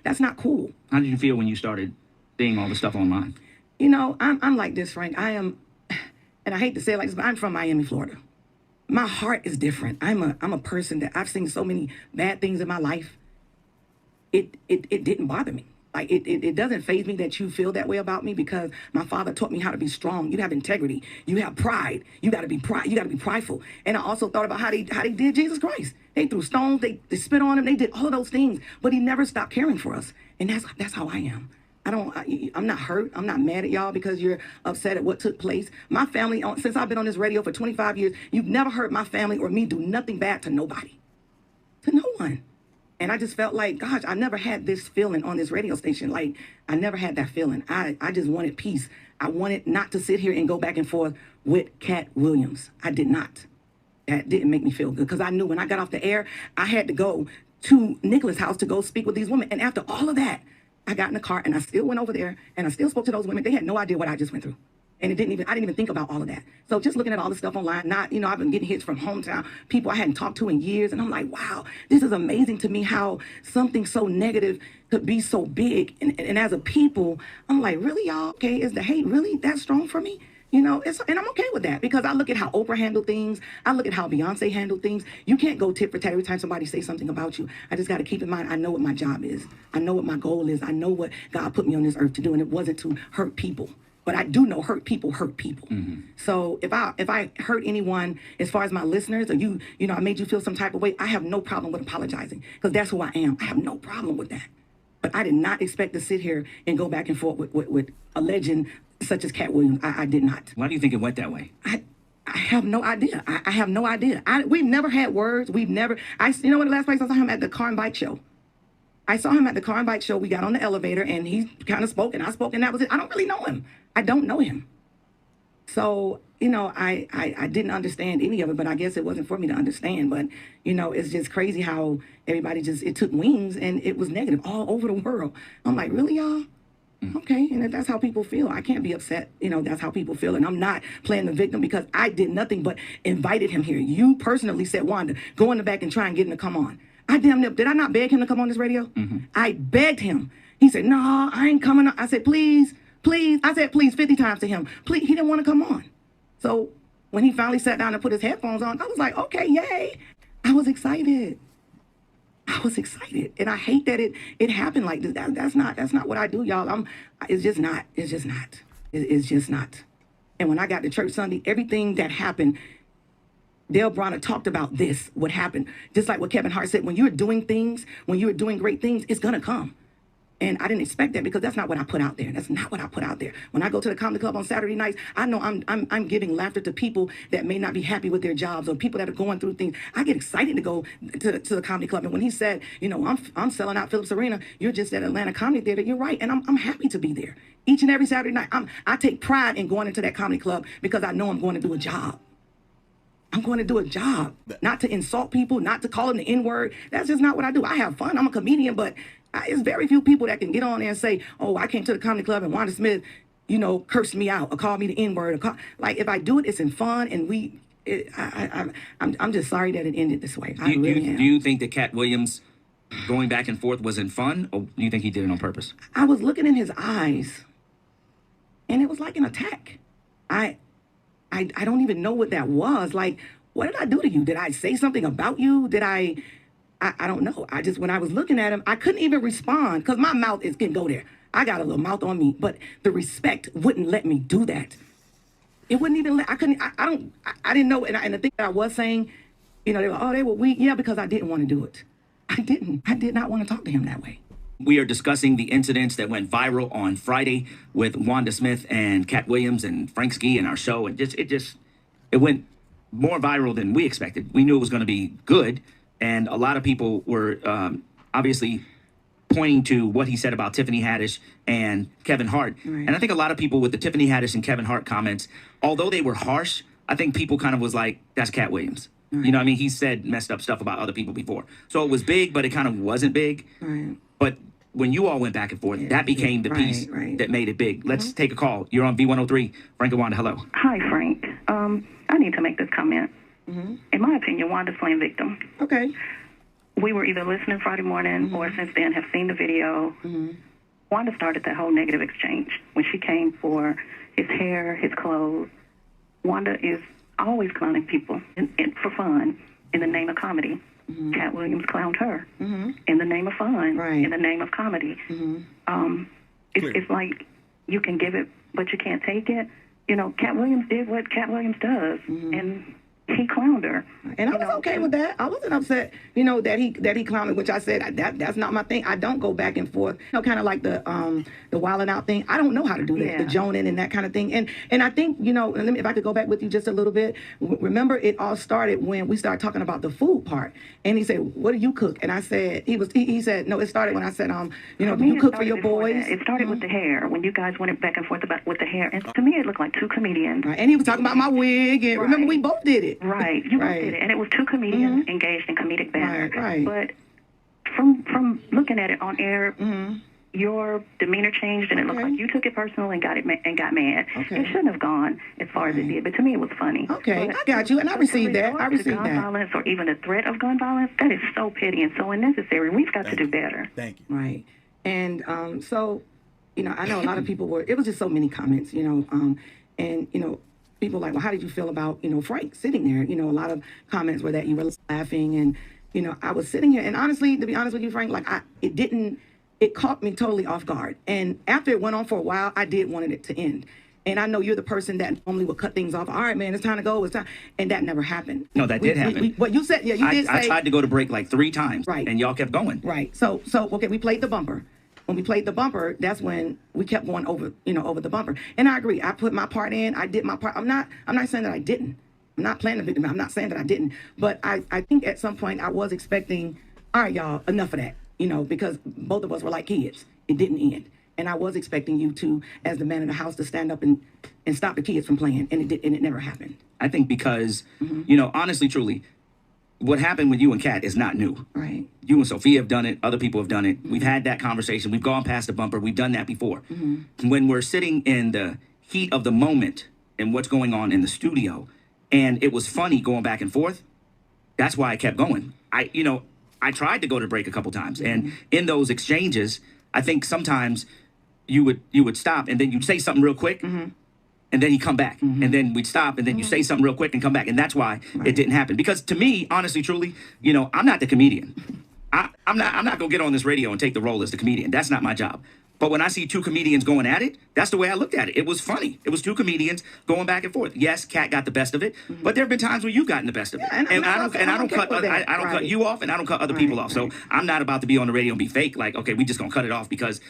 That's not cool. How did you feel when you started seeing all the stuff online? You know, I'm like this, Frank. I am, and I hate to say it like this, but I'm from Miami, Florida. My heart is different. I'm a person that I've seen so many bad things in my life. It didn't bother me. Like it doesn't faze me that you feel that way about me because my father taught me how to be strong. You have integrity. You have pride. You got to be prideful. And I also thought about how they did Jesus Christ. They threw stones. They spit on him. They did all of those things. But he never stopped caring for us. And that's how I am. I'm not hurt. I'm not mad at y'all because you're upset at what took place. My family, since I've been on this radio for 25 years, you've never heard my family or me do nothing bad to nobody. To no one. And I just felt like, gosh, I never had this feeling on this radio station. Like, I never had that feeling. I just wanted peace. I wanted not to sit here and go back and forth with Katt Williams. I did not. That didn't make me feel good because I knew when I got off the air, I had to go to Nicholas' house to go speak with these women. And after all of that, I got in the car and I still went over there and I still spoke to those women. They had no idea what I just went through. And I didn't even think about all of that. So just looking at all the stuff online, I've been getting hits from hometown people I hadn't talked to in years. And I'm like, wow, this is amazing to me how something so negative could be so big. And as a people, I'm like, really, y'all? Okay, is the hate really that strong for me? You know, and I'm okay with that because I look at how Oprah handled things. I look at how Beyonce handled things. You can't go tit for tat every time somebody says something about you. I just got to keep in mind, I know what my job is. I know what my goal is. I know what God put me on this earth to do, and it wasn't to hurt people. But I do know hurt people hurt people. Mm-hmm. So if I hurt anyone as far as my listeners or you know, I made you feel some type of way, I have no problem with apologizing because that's who I am. I have no problem with that. But I did not expect to sit here and go back and forth with a legend such as Katt Williams. I did not. Why do you think it went that way? I have no idea. I have no idea. We've never had words. You know what, the last place I saw him at the car and bike show. I saw him at the car and bike show. We got on the elevator and he kind of spoke and I spoke and that was it. I don't really know him. I don't know him. So, you know, I didn't understand any of it, but I guess it wasn't for me to understand. But, you know, it's just crazy how everybody it took wings and it was negative all over the world. I'm like, really, y'all? Okay, and if that's how people feel, I can't be upset. You know, that's how people feel. And I'm not playing the victim because I did nothing but invited him here. You personally said, Wanda, go in the back and try and get him to come on. Did I not beg him to come on this radio? Mm-hmm. I begged him. He said, no, I ain't coming on. I said, please. I said, please, 50 times to him. Please, he didn't want to come on. So when he finally sat down and put his headphones on, I was like, okay, yay. I was excited. And I hate that it happened like this. That's not what I do, y'all. It's just not. And when I got to church Sunday, everything that happened, Dale Bronner talked about this, what happened. Just like what Kevin Hart said, when you're doing great things, it's gonna come. And I didn't expect that because that's not what I put out there. That's not what I put out there. When I go to the comedy club on Saturday nights, I know I'm giving laughter to people that may not be happy with their jobs or people that are going through things. I get excited to go to the comedy club. And when he said, you know, I'm selling out Phillips Arena, you're just at Atlanta Comedy Theater, you're right. And I'm happy to be there. Each and every Saturday night, I take pride in going into that comedy club because I know I'm going to do a job. I'm going to do a job, not to insult people, not to call them the N-word. That's just not what I do. I have fun. I'm a comedian, but it's very few people that can get on there and say, oh, I came to the comedy club and Wanda Smith, you know, cursed me out or called me the N-word. Like, if I do it, it's in fun, and I'm just sorry that it ended this way. I really am. Do you think that Katt Williams going back and forth was in fun, or do you think he did it on purpose? I was looking in his eyes, and it was like an attack. I don't even know what that was. Like, what did I do to you? Did I say something about you? Did I don't know. I just, when I was looking at him, I couldn't even respond because my mouth can go there. I got a little mouth on me, but the respect wouldn't let me do that. It wouldn't even let, I didn't know. And the thing that I was saying, you know, they were, oh, they were weak. Yeah, because I didn't want to do it. I did not want to talk to him that way. We are discussing the incidents that went viral on Friday with Wanda Smith and Katt Williams and Frank Ski in our show. And it went more viral than we expected. We knew it was going to be good. And a lot of people were obviously pointing to what he said about Tiffany Haddish and Kevin Hart. Right. And I think a lot of people with the Tiffany Haddish and Kevin Hart comments, although they were harsh, I think people kind of was like, that's Katt Williams. Right. You know what I mean? He said messed up stuff about other people before. So it was big, but it kind of wasn't big. Right. But when you all went back and forth, that became the piece that made it big. Let's take a call. You're on V103. Frank and Wanda, hello. Hi, Frank. I need to make this comment. In my opinion, Wanda's playing victim. Okay. We were either listening Friday morning or since then have seen the video. Wanda started that whole negative exchange. When she came for his hair, his clothes, Wanda is always clowning people for fun in the name of comedy. Katt Williams clowned her in the name of fun, in the name of comedy. It's like you can give it, but you can't take it. You know, Katt Williams did what Katt Williams does, and he clowned her. And I was okay with that. I wasn't upset, you know, that he clowned me, which I said that's not my thing. I don't go back and forth. You know, kind of like the wilding out thing. I don't know how to do that, the joning and that kind of thing. And I think, you know, if I could go back with you just a little bit. Remember, it all started when we started talking about the food part. And he said, "What do you cook?" And I said, he said, no, it started when I said, you know, do you cook for your boys? It started with the hair, when you guys went back and forth with the hair. And to me, it looked like two comedians. Right. And he was talking about my wig. And remember, we both did it. Right, you both did it, and it was two comedians engaged in comedic banter. But from looking at it on air, your demeanor changed, and it looked like you took it personal and got mad. It shouldn't have gone as far as it did, but to me, it was funny. Okay, I got you, and I received that. I received that. Violence, or even the threat of gun violence, that is so petty and so unnecessary. We've got to do better. Thank you. Right, and so, you know, I know a lot of people were. It was just so many comments, you know, and you know. People like, well, how did you feel about, you know, Frank sitting there? You know, a lot of comments were that you were laughing, and, you know, I was sitting here, and honestly, to be honest with you, Frank, like it caught me totally off guard. And after it went on for a while, I did wanted it to end. And I know you're the person that normally would cut things off. All right, man, it's time to go. It's time. And that never happened. No, that did happen. What you said, you did say. I tried to go to break like 3 times, and y'all kept going. Right. So okay, we played the bumper. When we played the bumper, that's when we kept going over the bumper. And I agree. I put my part in. I did my part. I'm not saying that I didn't. I'm not playing the victim. I'm not saying that I didn't. But I think at some point I was expecting, all right, y'all, enough of that. You know, because both of us were like kids. It didn't end. And I was expecting you to, as the man in the house, to stand up and stop the kids from playing. And it never happened. I think because, you know, honestly, truly, what happened with you and Katt is not new. Right. You and Sophia have done it. Other people have done it. We've had that conversation. We've gone past the bumper. We've done that before. When we're sitting in the heat of the moment and what's going on in the studio, and it was funny going back and forth, that's why I kept going. I tried to go to break a couple times. And in those exchanges, I think sometimes you would stop and then you'd say something real quick. And then he'd come back, and then we'd stop, and then you say something real quick and come back, and that's why it didn't happen. Because to me, honestly, truly, you know, I'm not the comedian. I'm not gonna get on this radio and take the role as the comedian. That's not my job. But when I see 2 comedians going at it, that's the way I looked at it. It was funny. It was 2 comedians going back and forth. Yes, Katt got the best of it, but there have been times where you've gotten the best of it. And I don't cut you off, and I don't cut other people off. So I'm not about to be on the radio and be fake. Like, okay, we just gonna cut it off because,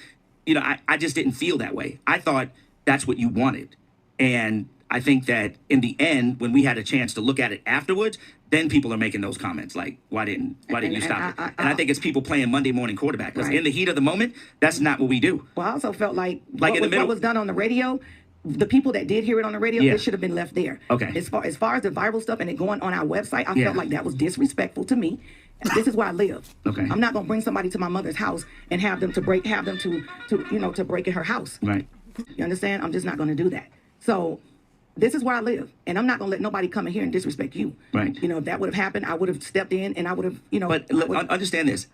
you know, I just didn't feel that way. I thought that's what you wanted. And I think that in the end, when we had a chance to look at it afterwards, then people are making those comments like, why didn't you stop it? And I think it's people playing Monday morning quarterback. Because in the heat of the moment, that's not what we do. Well, I also felt like what was done on the radio the people that did hear it on the radio, Yeah. it should have been left there. Okay. As far as the viral stuff and it going on our website, I Yeah. felt like that was disrespectful to me. And this is where I live. Okay. I'm not gonna bring somebody to my mother's house and have them to break in her house. Right. You understand? I'm just not gonna do that. So this is where I live, and I'm not gonna let nobody come in here and disrespect you. Right. You know, if that would have happened, I would have stepped in and I would have, But understand this.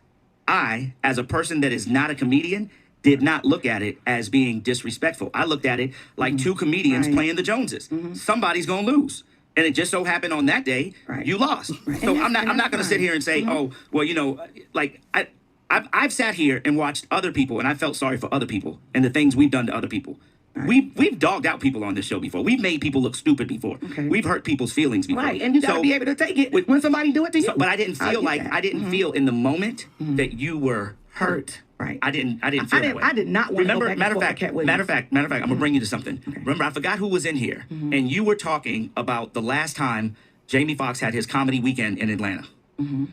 I, as a person that is not a comedian, did not look at it as being disrespectful. I looked at it like two comedians Right. playing the Joneses. Somebody's gonna lose. And it just so happened on that day, Right. you lost. Right. So And I'm that's not gonna sit fine. here and say, oh, well, you know, like I've sat here and watched other people and I felt sorry for other people and the things we've done to other people. Right. We've dogged out people on this show before. We've made people look stupid before. Okay. We've hurt people's feelings before. Right, and you gotta So- be able to take it when somebody do it to you. but I didn't feel get that. I didn't feel in the moment that you were hurt. Right. I didn't feel that way. I did not want to go Remember, back and matter of forth fact, with Cat Williams. matter of fact, I'm gonna bring you to something. Remember, I forgot who was in here, and you were talking about the last time Jamie Foxx had his comedy weekend in Atlanta.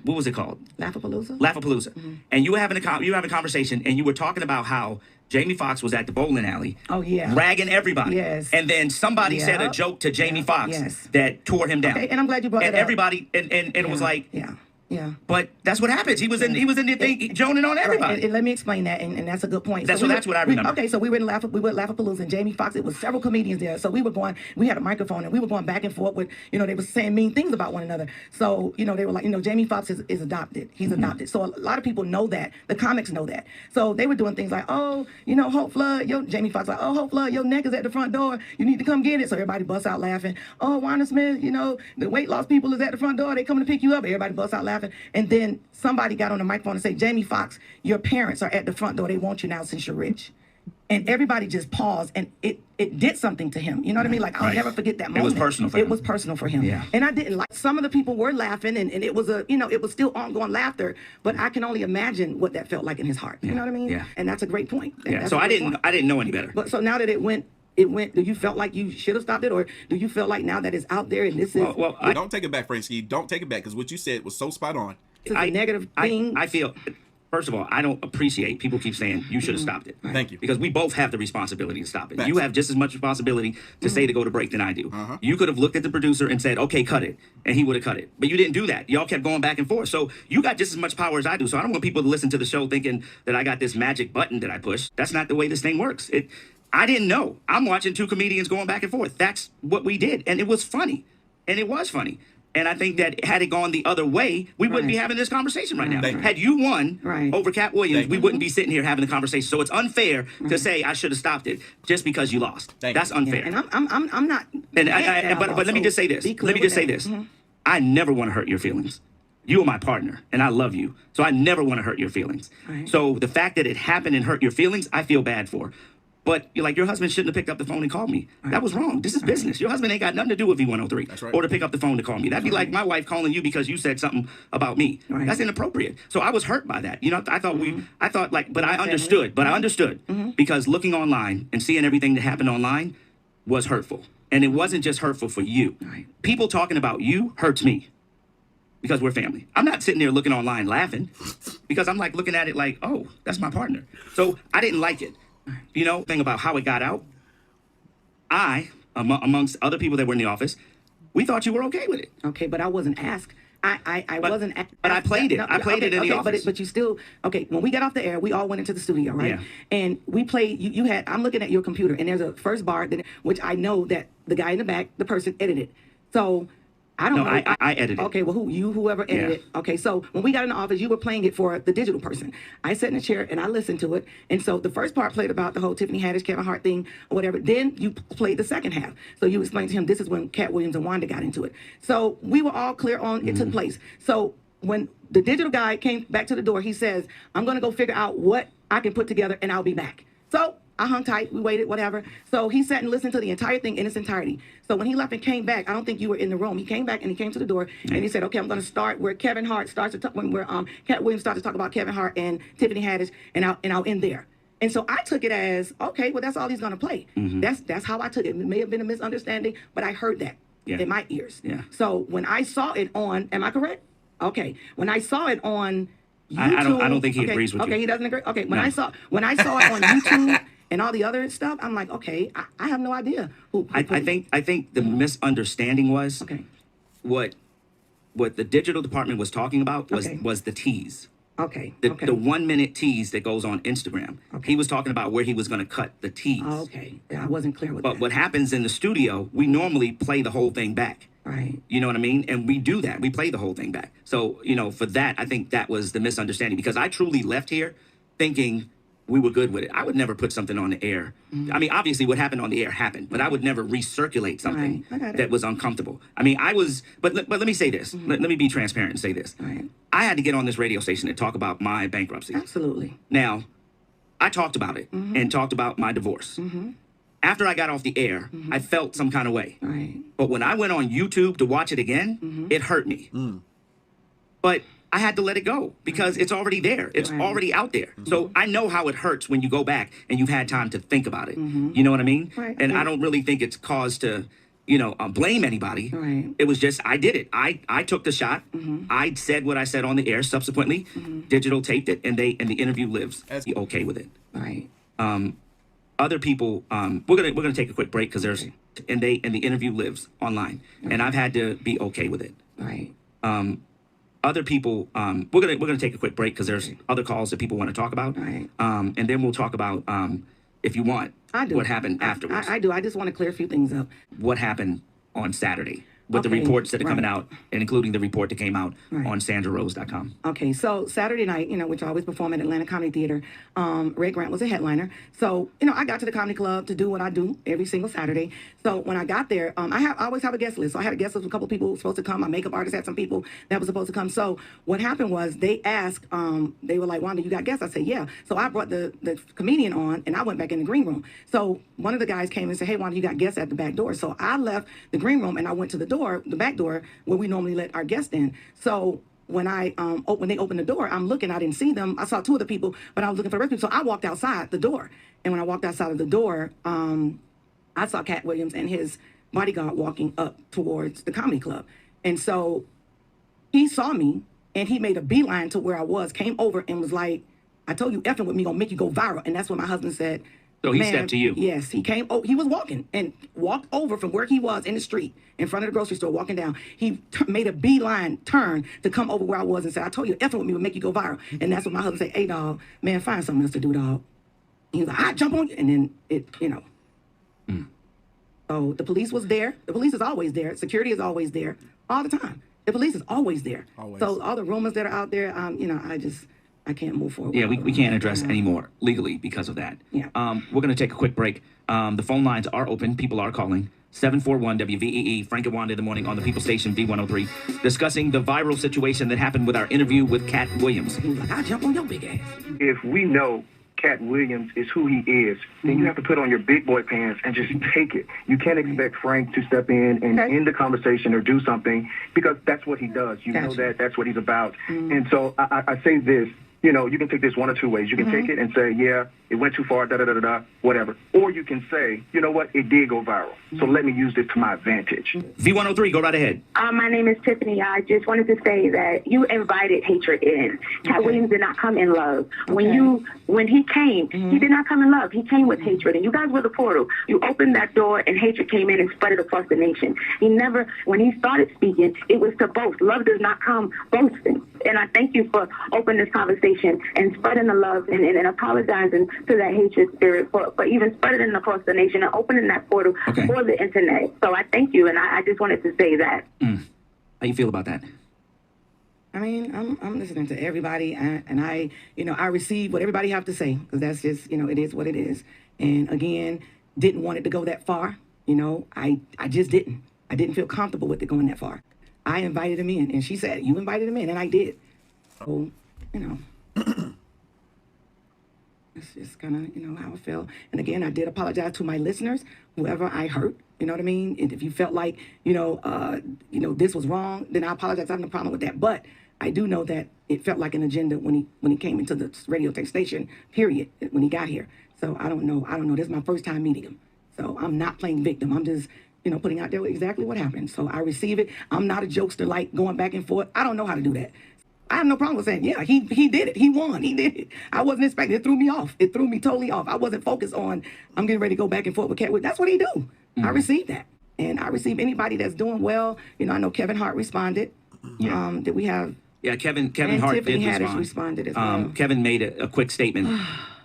What was it called? Laugh-A-Palooza? Laugh-A-Palooza. And you were having a conversation, and you were talking about how Jamie Foxx was at the bowling alley. Oh, yeah. Ragging everybody. Yes. And then somebody said a Yep. joke to Jamie Foxx Yes. that tore him down. Okay, and I'm glad you brought and that up. everybody and it was like, Yeah. but that's what happens. He was in the thing, joning on everybody. Right. And let me explain that, and that's a good point. That's what I remember. Okay, so we were at Laugh-A-Palooza, and Jamie Foxx, it was several comedians there. So we had a microphone, and we were going back and forth with, they were saying mean things about one another. So, they were like, Jamie Foxx is adopted. He's adopted. So a lot of people know that. The comics know that. So they were doing things like, oh, Hope Flood, Jamie Foxx like, oh, Hope Flood, your neck is at the front door. You need to come get it. So everybody busts out laughing. Oh, Wanda Smith, the weight loss people is at the front door. They coming to pick you up. Everybody busts out laughing. And then somebody got on the microphone and say, Jamie Foxx, your parents are at the front door. They want you now since you're rich. And everybody just paused, and it did something to him. You know what I mean? Like, I'll never forget that moment. It was personal for him. It was personal for him. Yeah. And I didn't like, some of the people were laughing, and it was it was still ongoing laughter, but I can only imagine what that felt like in his heart. You know what I mean? Yeah. And that's a great point. Yeah. That's So a I great didn't point. know any better. But so now that it went, do you felt like you should have stopped it, or do you feel like now that it's out there and this is Don't take it back, Frankie. Don't take it back, because what you said was so spot on. a negative thing? I feel, first of all, I don't appreciate people keep saying you should have stopped it. Thank you. Because we both have the responsibility to stop it. Facts. You have just as much responsibility to say to go to break than I do. You could have looked at the producer and said, okay, cut it. And he would have cut it. But you didn't do that. Y'all kept going back and forth. So you got just as much power as I do. So I don't want people to listen to the show thinking that I got this magic button that I push. That's not the way this thing works. I didn't know. I'm watching two comedians going back and forth. That's what we did. And it was funny. And it was funny. And I think that had it gone the other way, we wouldn't be having this conversation right now. Had you won over Cat Williams, we wouldn't be sitting here having the conversation. So it's unfair to say I should have stopped it just because you lost. That's unfair. And I'm not. But let me just say this. Let me just say this. I never want to hurt your feelings. You are my partner, and I love you. So I never want to hurt your feelings. So the fact that it happened and hurt your feelings, I feel bad for. But your husband shouldn't have picked up the phone and called me. That was wrong. This is business. Your husband ain't got nothing to do with V103. That's right. Or to pick up the phone to call me. That'd be like my wife calling you because you said something about me. That's inappropriate. So I was hurt by that. I thought but I understood. But I understood because looking online and seeing everything that happened online was hurtful. And it wasn't just hurtful for you. People talking about you hurts me. Because we're family. I'm not sitting there looking online laughing because I'm like looking at it like, oh, that's my partner. So I didn't like it. Thing about how it got out, amongst other people that were in the office, we thought you were okay with it. Okay, but I wasn't asked. I wasn't asked. But I played it. I played it in the office. But you still, when we got off the air, we all went into the studio, right? Yeah. And we played, I'm looking at your computer, and there's a first bar, which I know that the guy in the back, the person edited. So I don't know. I edited. Okay, well, whoever edited it. Okay, so when we got in the office, you were playing it for the digital person. I sat in a chair and I listened to it. And so the first part played about the whole Tiffany Haddish, Kevin Hart thing or whatever. Then you played the second half. So you explained to him, this is when Cat Williams and Wanda got into it. So we were all clear on it took place. So when the digital guy came back to the door, he says, I'm going to go figure out what I can put together and I'll be back. So I hung tight, we waited, whatever. So he sat and listened to the entire thing in its entirety. So when he left and came back, I don't think you were in the room. He came back and he came to the door and he said, okay, I'm going to start where Kevin Hart starts to talk, where Cat Williams starts to talk about Kevin Hart and Tiffany Haddish, and I'll end there. And so I took it as, okay, well, that's all he's going to play. That's how I took it. It may have been a misunderstanding, but I heard that in my ears. Yeah. So when I saw it on, am I correct? Okay. When I saw it on YouTube. I don't think he agrees with you. Okay, he doesn't agree. Okay, when I saw it on YouTube, and all the other stuff, I'm like, okay, I have no idea. I think the misunderstanding was what the digital department was talking about was the tease. Okay. The 1 minute tease that goes on Instagram. He was talking about where he was going to cut the tease. Okay. Yeah, I wasn't clear with that. But what happens in the studio, we normally play the whole thing back. Right. You know what I mean? And we do that. We play the whole thing back. So, you know, for that, I think that was the misunderstanding, because I truly left here thinking we were good with it. I would never put something on the air. I mean, obviously what happened on the air happened, but I would never recirculate something that was uncomfortable. I mean, but let me say this. Let me be transparent and say this. I had to get on this radio station and talk about my bankruptcy. Absolutely. Now, I talked about it and talked about my divorce. After I got off the air, I felt some kind of way. But when I went on YouTube to watch it again, it hurt me. But I had to let it go because it's already there. It's already out there. So I know how it hurts when you go back and you've had time to think about it. You know what I mean? And I don't really think it's cause to, you know, blame anybody. It was just, I did it. I took the shot. I said what I said on the air. Subsequently, digital taped it, and the interview lives. Be okay with it. Other people, we're gonna take a quick break because there's and the interview lives online, and I've had to be okay with it. Other people, we're gonna take a quick break because there's other calls that people want to talk about, and then we'll talk about if you want what happened afterwards. I do. I just want to clear a few things up. What happened on Saturday with the reports that are coming out, and including the report that came out on sandrarose.com. Okay, so Saturday night, you know, which I always perform at Atlanta Comedy Theater, Ray Grant was a headliner. So, you know, I got to the comedy club to do what I do every single Saturday. So when I got there, I always have a guest list. So I had a guest list with a couple people who were supposed to come. My makeup artist had some people that were supposed to come. So what happened was they asked, they were like, Wanda, you got guests? I said, yeah. So I brought the comedian on, and I went back in the green room. So one of the guys came and said, hey, Wanda, you got guests at the back door. So I left the green room and I went to the back door, where we normally let our guests in. So when when they opened the door, I'm looking, I didn't see them. I saw two of the people, but I was looking for the rest of the people. So I walked outside the door. And when I walked outside of the door, I saw Katt Williams and his bodyguard walking up towards the comedy club. And so he saw me and he made a beeline to where I was, came over and was like, I told you effing with me gonna make you go viral. And that's when my husband said, so he stepped to you? Yes, he came. Oh, he was walking and walked over from where he was in the street in front of the grocery store, walking down. He made a beeline turn to come over where I was and said, I told you, effing with me would make you go viral. And that's when my husband said, hey, dog, man, find something else to do, dog. He was like, I jump on you. And then it, you know. So the police was there. The police is always there. Security is always there all the time. The police is always there. So all the rumors that are out there, you know, I can't move forward. Yeah, we can't address anymore legally because of that. Yeah. We're going to take a quick break. The phone lines are open. People are calling. 741 WVEE, Frank and Wanda in the morning on the People Station V103, discussing the viral situation that happened with our interview with Katt Williams. He was like, I'll jump on your big ass. If we know Katt Williams is who he is, then you have to put on your big boy pants and just take it. You can't expect Frank to step in and end the conversation or do something, because that's what he does. You know that's what he's about. And so I say this, you know, you can take this one or two ways. You can take it and say, yeah, it went too far, da-da-da-da-da, whatever. Or you can say, you know what, it did go viral. So let me use this to my advantage. V103, go right ahead. My name is Tiffany. I just wanted to say that you invited hatred in. Katt Williams did not come in love. When he came, he did not come in love. He came with hatred. And you guys were the portal. You opened that door and hatred came in and spread it across the nation. When he started speaking, it was to boast. Love does not come boasting. And I thank you for opening this conversation and spreading the love and apologizing to that hatred spirit for even spreading it across the nation and opening that portal for the internet. So I thank you, and I just wanted to say that. How you feel about that? I mean, I'm listening to everybody, and I receive what everybody have to say, because that's just, it is what it is. And again, didn't want it to go that far. I just didn't. I didn't feel comfortable with it going that far. I invited him in, and she said, you invited him in, and I did. So, that's just kind of, how I felt. And again, I did apologize to my listeners, whoever I hurt, you know what I mean? And if you felt like, this was wrong, then I apologize. I have no problem with that. But I do know that it felt like an agenda when he came into the radio station, period, when he got here. So I don't know. This is my first time meeting him. So I'm not playing victim. I'm just, putting out there exactly what happened. So I receive it. I'm not a jokester, like going back and forth. I don't know how to do that. I have no problem with saying, yeah, he did it. He won. He did it. I wasn't expecting it. It threw me off. It threw me totally off. I wasn't focused on, I'm getting ready to go back and forth with Cat. That's what he do. I received that. And I receive anybody that's doing well. You know, I know Kevin Hart responded. Yeah. Did we have... Yeah, Kevin and Hart Tiffany did Haddish responded as well. Kevin made a quick statement.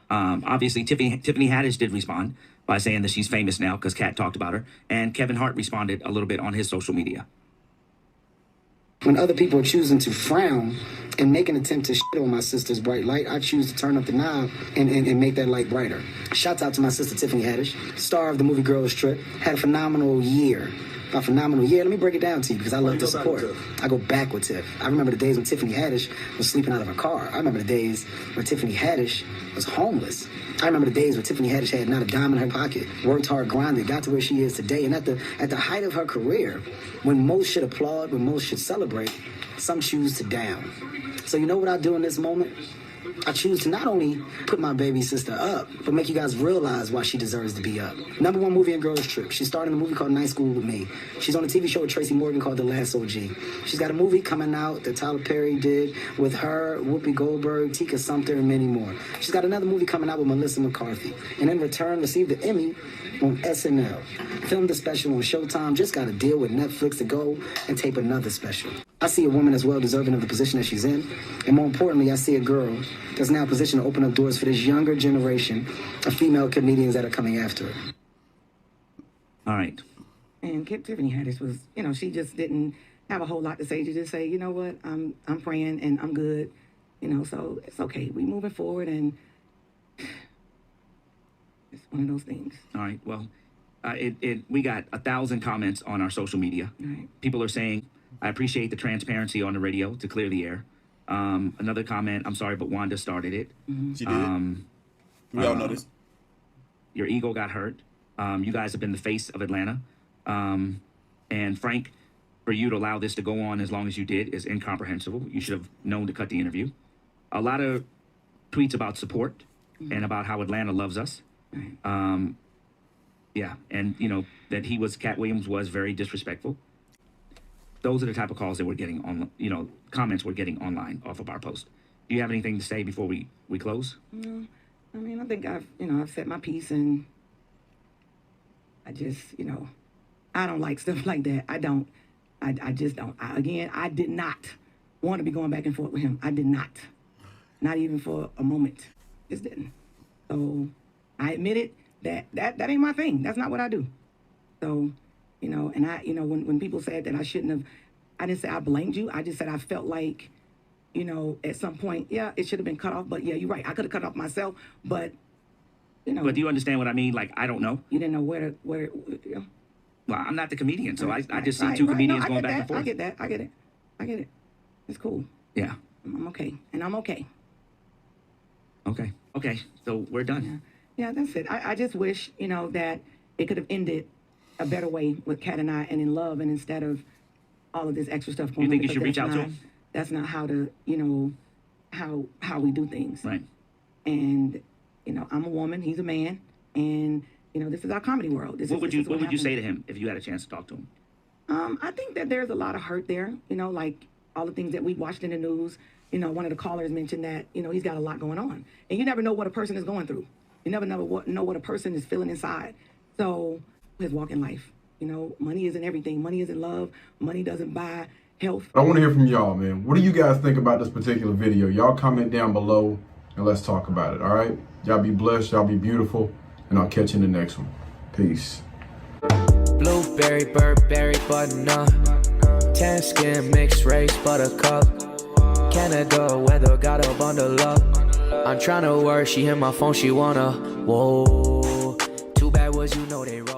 Obviously, Tiffany Haddish did respond by saying that she's famous now because KATT talked about her. And Kevin Hart responded a little bit on his social media. When other people are choosing to frown and make an attempt to shit on my sister's bright light, I choose to turn up the knob and make that light brighter. Shouts out to my sister Tiffany Haddish, star of the movie Girls Trip. Had a phenomenal year. A phenomenal year. Let me break it down to you because I love to support. I go back with Tiff. I remember the days when Tiffany Haddish was sleeping out of her car. I remember the days where Tiffany Haddish was homeless. I remember the days where Tiffany Haddish had not a dime in her pocket, worked hard, grinded, got to where she is today. And at the height of her career, when most should applaud, when most should celebrate, some choose to down. So you know what I do in this moment? I choose to not only put my baby sister up, but make you guys realize why she deserves to be up. #1 movie in Girls Trip. She starred in a movie called Night School with Me. She's on a TV show with Tracy Morgan called The Last OG. She's got a movie coming out that Tyler Perry did with her, Whoopi Goldberg, Tika Sumpter, and many more. She's got another movie coming out with Melissa McCarthy. And in return, received the Emmy on SNL. Filmed a special on Showtime. Just got a deal with Netflix to go and tape another special. I see a woman as well deserving of the position that she's in. And more importantly, I see a girl that's now positioned to open up doors for this younger generation of female comedians that are coming after her. All right. And Tiffany Haddish was, you know, she just didn't have a whole lot to say. She just say, you know what, I'm praying and I'm good. You know, so it's okay. We moving forward and it's one of those things. All right. Well, we got 1,000 comments on our social media. Right. People are saying, I appreciate the transparency on the radio to clear the air. Another comment, I'm sorry, but Wanda started it. She did. We all know this. Your ego got hurt. You guys have been the face of Atlanta. And Frank, for you to allow this to go on as long as you did is incomprehensible. You should have known to cut the interview. A lot of tweets about support and about how Atlanta loves us. Yeah, and you know, that Cat Williams was very disrespectful. Those are the type of calls that we're getting on, you know, comments we're getting online off of our post. Do you have anything to say before we close? No, I mean, I think I've said my piece, and I just, you know, I don't like stuff like that. I don't. I just don't. I did not want to be going back and forth with him. I did not. Not even for a moment. Just didn't. So I admitted that ain't my thing. That's not what I do. So, you know, and when people said that I shouldn't have, I didn't say I blamed you. I just said I felt like, you know, at some point, yeah, it should have been cut off. But yeah, you're right. I could have cut off myself. But, you know. But do you understand what I mean? Like, I don't know. You didn't know where. You know. Well, I'm not the comedian, so I just see Right, two right. comedians No, going back and forth. I get that. I get it. It's cool. Yeah. I'm okay. And I'm okay. Okay. So we're done. Yeah, that's it. I just wish, you know, that it could have ended a better way with Kat and I and in love, and instead of all of this extra stuff going on. You think you should reach out to him? That's not how to, you know, how we do things. Right. And, you know, I'm a woman, he's a man, and, you know, this is our comedy world. What would you say to him if you had a chance to talk to him? I think that there's a lot of hurt there, you know, like all the things that we watched in the news. You know, one of the callers mentioned that, you know, he's got a lot going on. And you never know what a person is going through. You never know what a person is feeling inside. So his walk in life, you know, money isn't everything. Money isn't love. Money doesn't buy health. I want to hear from y'all, man. What do you guys think about this particular video? Y'all comment down below and let's talk about it, all right? Y'all be blessed, y'all be beautiful, and I'll catch you in the next one. Peace. Blueberry, Burberry, button-up, tan skin, mixed race, buttercup, Canada weather, got a bundle up. I'm tryna work, she hit my phone, she wanna, whoa. Too bad was you know they wrong.